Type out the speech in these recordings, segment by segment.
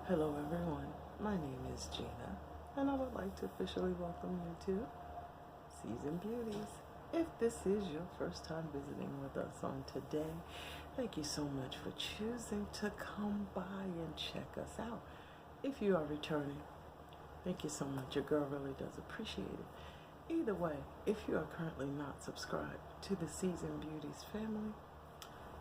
Hello everyone, my name is Gina, and I would like to officially welcome you to Seasoned Beauties. If this is your first time visiting with us on today, thank you so much for choosing to come by and check us out. If you are returning, thank you so much, your girl really does appreciate it. Either way, if you are currently not subscribed to the Seasoned Beauties family,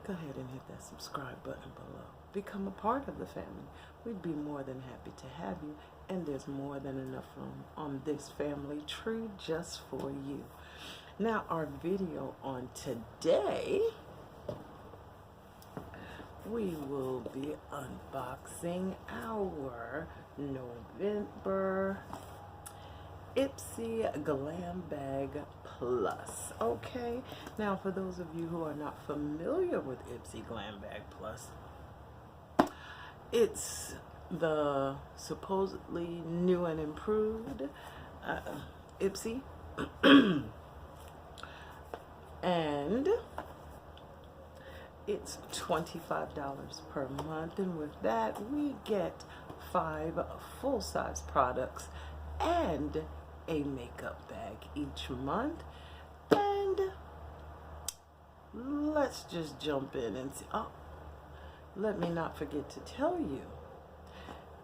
go ahead and hit that subscribe button below. Become a part of the family. We'd be more than happy to have you, and there's more than enough room on this family tree just for you. Now, our video on today, we will be unboxing our November IPSY Glam Bag Plus. Okay, now for those of you who are not familiar with IPSY Glam Bag Plus, it's the supposedly new and improved IPSY and it's $25 per month, and with that we get 5 full-size products and a makeup bag each month. And let's just jump in and see. Oh, let me not forget to tell you,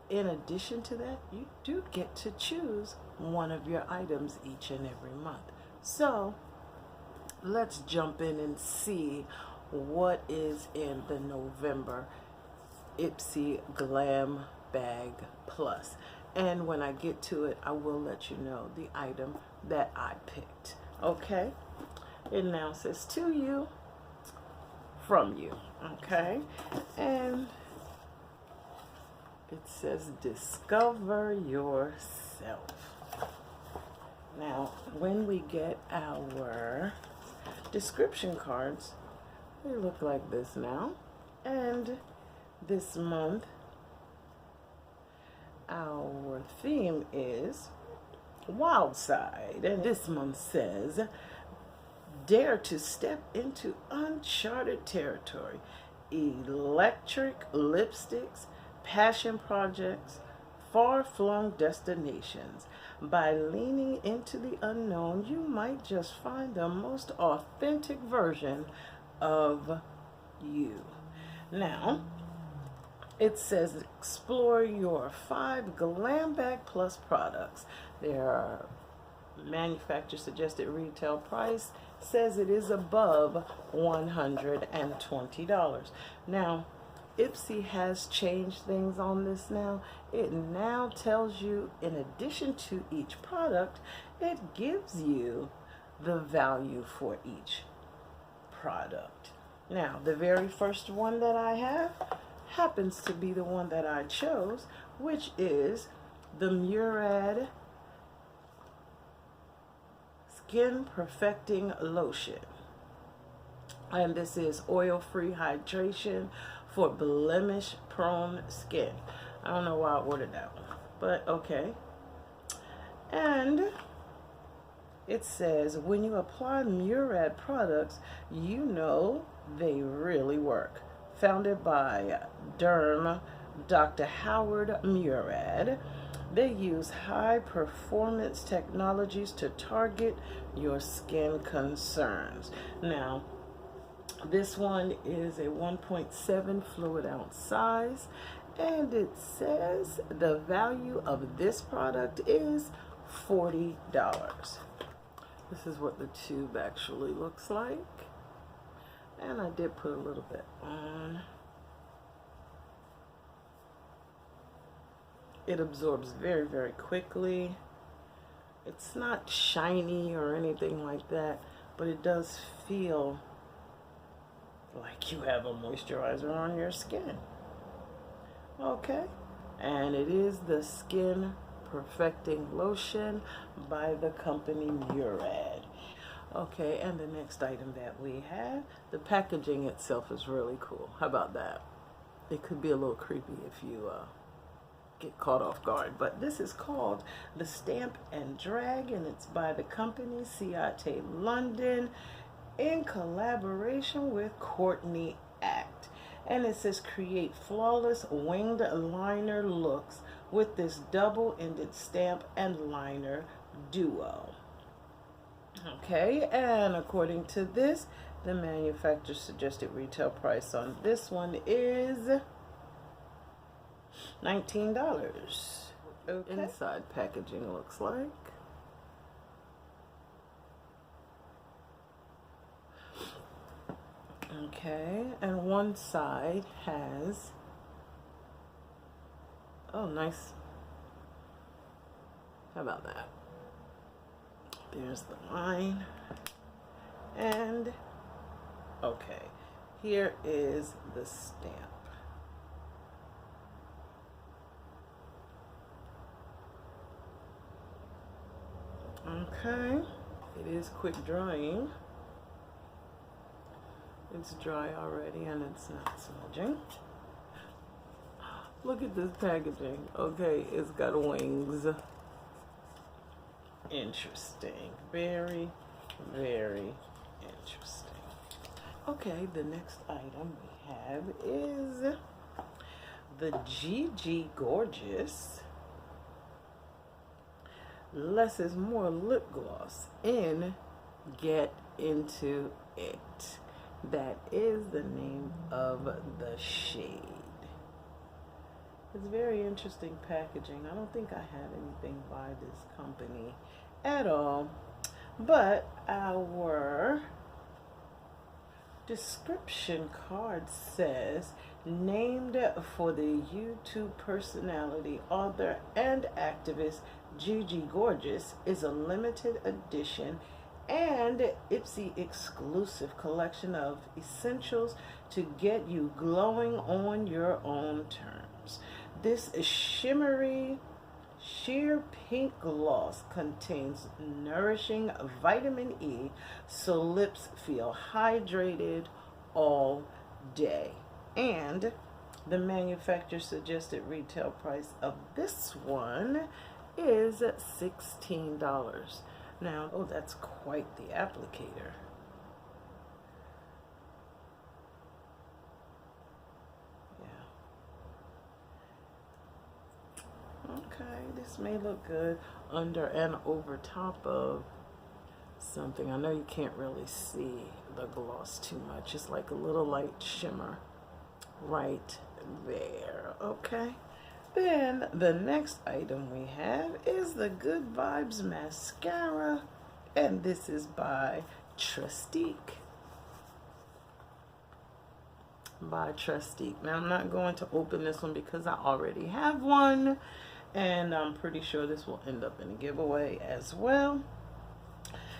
in addition to that, you do get to choose one of your items each and every month. So let's jump in and see what is in the November IPSY Glam Bag Plus. And when I get to it, I will let you know the item that I picked. Okay? It now says to you, from you. Okay? And it says discover yourself. Now, when we get our description cards, they look like this now. And this month, our theme is Wild Side, and this month says dare to step into uncharted territory. Electric lipsticks, passion projects, far-flung destinations. By leaning into the unknown, you might just find the most authentic version of you. Now, it says explore your 5 Glam Bag Plus products. Their manufacturer suggested retail price says it is above $120. Now, IPSY has changed things on this now. It now tells you, in addition to each product, it gives you the value for each product. Now, the very first one that I have happens to be the one that I chose, which is the Murad Skin Perfecting Lotion. And this is oil-free hydration for blemish-prone skin. I don't know why I ordered that one, but okay. And it says when you apply Murad products, you know they really work. Founded by Derm Dr. Howard Murad, they use high-performance technologies to target your skin concerns. Now, this one is a 1.7 fluid ounce size, and it says the value of this product is $40. This is what the tube actually looks like. And I did put a little bit on. It absorbs very, very quickly. It's not shiny or anything like that, but it does feel like you have a moisturizer on your skin. Okay, and it is the Skin Perfecting Lotion by the company Murad. Okay, and the next item that we have, the packaging itself is really cool. How about that? It could be a little creepy if you get caught off guard, but this is called the Stamp and Drag, and it's by the company Ciate London in collaboration with Courtney Act. And it says create flawless winged liner looks with this double-ended stamp and liner duo. Okay, and according to this, the manufacturer's suggested retail price on this one is $19. Okay. Inside packaging looks like. Okay, and one side has, oh nice, how about that? There's the line, and okay, here is the stamp. Okay, it is quick drying. It's dry already and it's not smudging. Look at this packaging. Okay, it's got wings. Interesting. Very, very interesting. Okay, the next item we have is the GG Gorgeous Less is More lip gloss in Get Into It. That is the name of the shade. It's very interesting packaging. I don't think I have anything by this company at all, but our description card says, named for the YouTube personality, author, and activist Gigi Gorgeous, is a limited edition and IPSY exclusive collection of essentials to get you glowing on your own terms. This shimmery sheer pink gloss contains nourishing vitamin E, so lips feel hydrated all day. And the manufacturer suggested retail price of this one is $16. Now, oh, that's quite the applicator. Yeah. Okay, this may look good under and over top of something. I know you can't really see the gloss too much. It's like a little light shimmer right there. Okay. Then the next item we have is the Good Vibes mascara, and this is by Trustique. Now I'm not going to open this one because I already have one, and I'm pretty sure this will end up in a giveaway as well.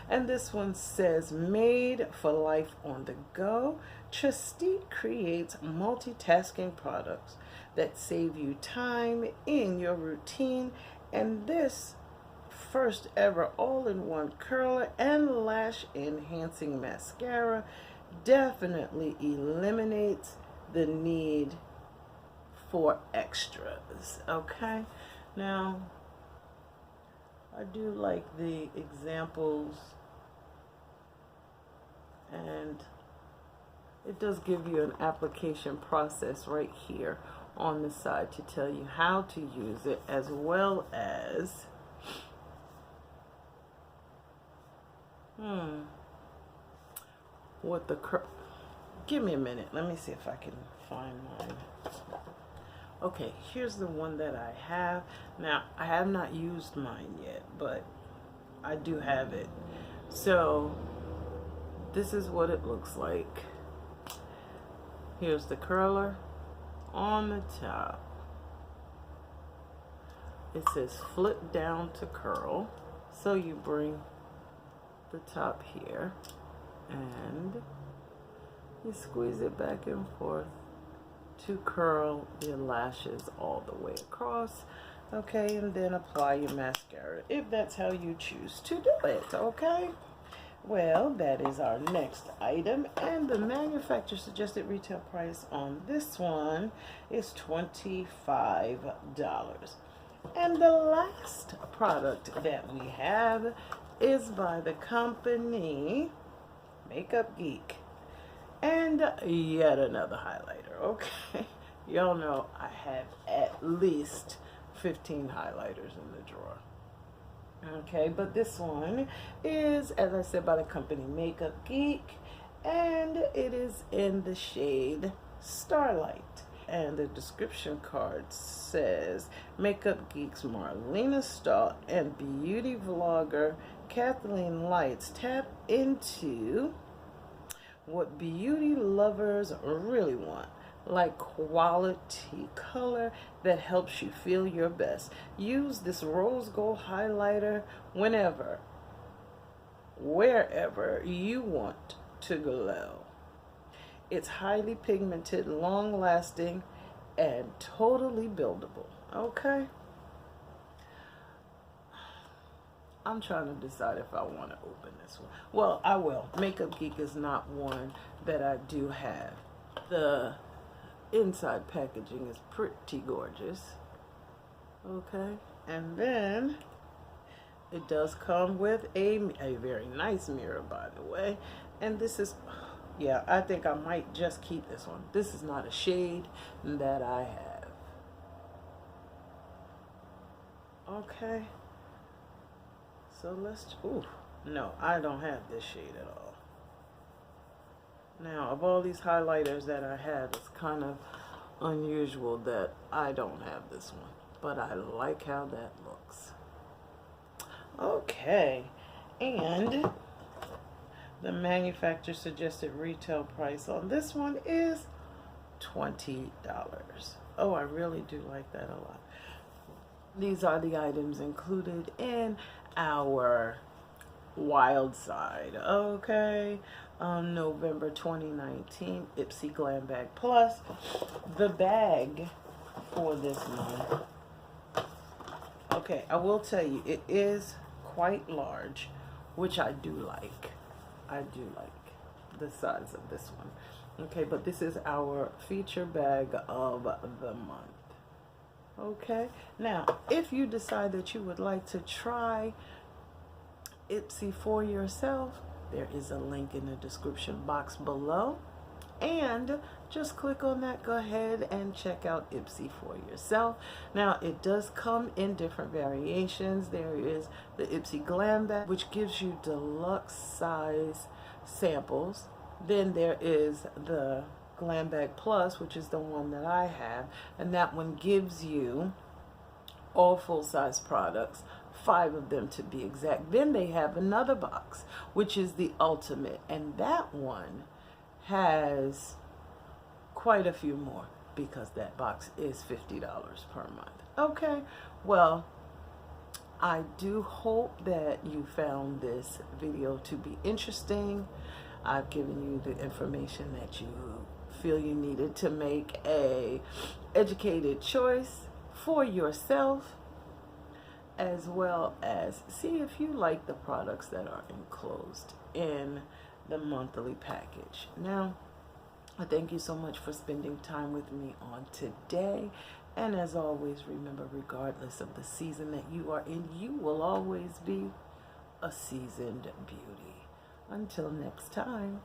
And this one says, made for life on the go. Trustique creates multitasking products that save you time in your routine, and this first ever all-in-one curler and lash enhancing mascara definitely eliminates the need for extras. Okay, now I do like the examples, and it does give you an application process right here on the side to tell you how to use it, as well as what the give me a minute, let me see if I can find mine. Okay, here's the one that I have. Now, I have not used mine yet, but I do have it. So this is what it looks like. Here's the curler on the top. It says flip down to curl. So you bring the top here and you squeeze it back and forth to curl your lashes all the way across. Okay, and then apply your mascara if that's how you choose to do it. Okay, well, that is our next item, and the manufacturer suggested retail price on this one is $25. And the last product that we have is by the company Makeup Geek, And yet another highlighter. Okay. Y'all know I have at least 15 highlighters in the drawer. Okay, but this one is, as I said, by the company Makeup Geek, and it is in the shade Starlight. And the description card says, Makeup Geek's Marlena Stahl and beauty vlogger Kathleen Lights tap into what beauty lovers really want, like quality color that helps you feel your best. Use this rose gold highlighter whenever, wherever you want to glow. It's highly pigmented, long lasting, and totally buildable. Okay? I'm trying to decide if I want to open this one. Well, I will. Makeup Geek is not one that I do have. The inside packaging is pretty gorgeous. Okay? And then it does come with a very nice mirror, by the way. And this is, yeah, I think I might just keep this one. This is not a shade that I have. Okay. So let's, ooh, no, I don't have this shade at all. Now, of all these highlighters that I have, it's kind of unusual that I don't have this one. But I like how that looks. Okay. And the manufacturer suggested retail price on this one is $20. Oh, I really do like that a lot. These are the items included in our Wild Side, okay, November 2019 IPSY Glam Bag Plus. The bag for this month, okay, I will tell you, it is quite large, which I do like. I do like the size of this one. Okay, but this is our feature bag of the month. Okay, now if you decide that you would like to try IPSY for yourself, there is a link in the description box below, and just click on that. Go ahead and check out IPSY for yourself. Now, it does come in different variations. There is the IPSY Glam Bag, which gives you deluxe size samples. Then there is the Glam Bag Plus, which is the one that I have, and that one gives you all full-size products, 5 of them to be exact. Then they have another box, which is the Ultimate, and that one has quite a few more because that box is $50 per month. Okay, well, I do hope that you found this video to be interesting. I've given you the information that you feel you needed to make a educated choice for yourself, as well as see if you like the products that are enclosed in the monthly package. Now, I thank you so much for spending time with me on today. And as always, remember, regardless of the season that you are in, you will always be a seasoned beauty. Until next time.